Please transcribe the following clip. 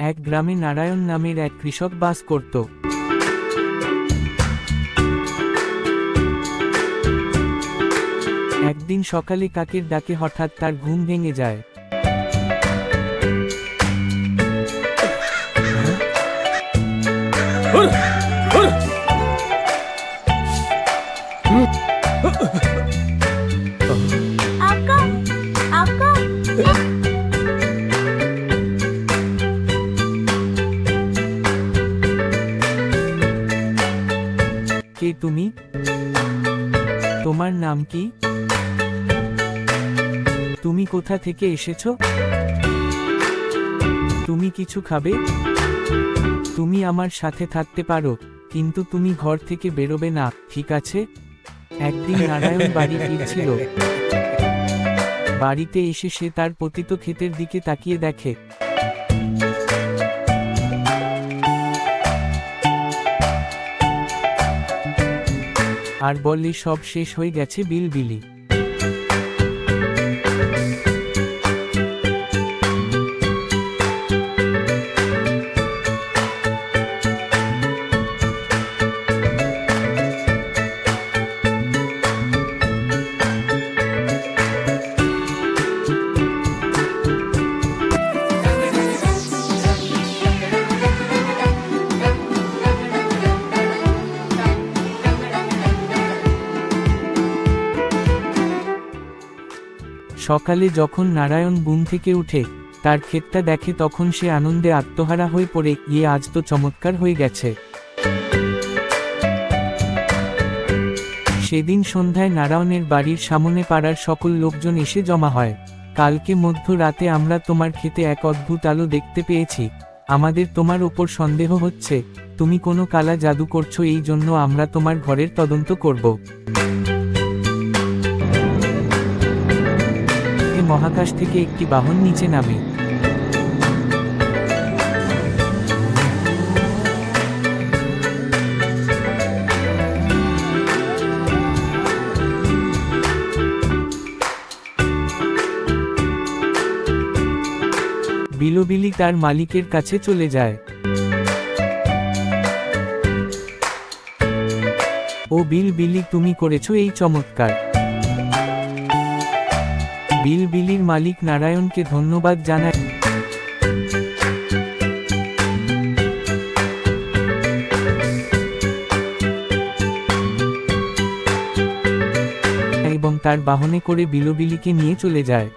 এক গ্রামে নারায়ণ নামের এক কৃষক বাস করত। একদিন সকালে কাকের ডাকে হঠাৎ তার ঘুম ভেঙে যায়। কে তুমি? তোমার নাম কি? তুমি কোথা থেকে এসেছো? তুমি কিছু খাবে? তুমি আমার সাথে থাকতে পারো, কিন্তু তুমি ঘর থেকে বেরোবে না, ঠিক আছে? একদিন নারায়ণ বাড়ি ফিরছিল। বাড়িতে এসে সে তার পতিত ক্ষেতের দিকে তাকিয়ে দেখে। আর বলে সব শেষ হয়ে গেছে বিলবিলি। সকালে যখন নারায়ণ ঘুম থেকে উঠে তার ক্ষেতটা দেখে, তখন সে আনন্দে আত্মহারা হয়ে পড়ে, আজ তো চমৎকার হয়ে গেছে। সেদিন সন্ধ্যায় নারায়ণের বাড়ির সামনে পাড়ার সকল লোকজন এসে জমা হয়। কালকে মধ্যরাতে আমরা তোমার ক্ষেতে এক অদ্ভুত আলো দেখতে পেয়েছি। আমাদের তোমার ওপর সন্দেহ হচ্ছে তুমি কোনো কালা জাদু করছো, এই জন্য আমরা তোমার ঘরের তদন্ত করব। মহাকাশ থেকে একটি বাহন নিচে নামে। বিলবিলি তার মালিকের কাছে চলে যায়। ও বিলবিলি, তুমি করেছো এই চমৎকার। বিলবিলির মালিক নারায়ণকে ধন্যবাদ জানায় এবং তার বাহনে করে বিলবিলিকে নিয়ে চলে যায়।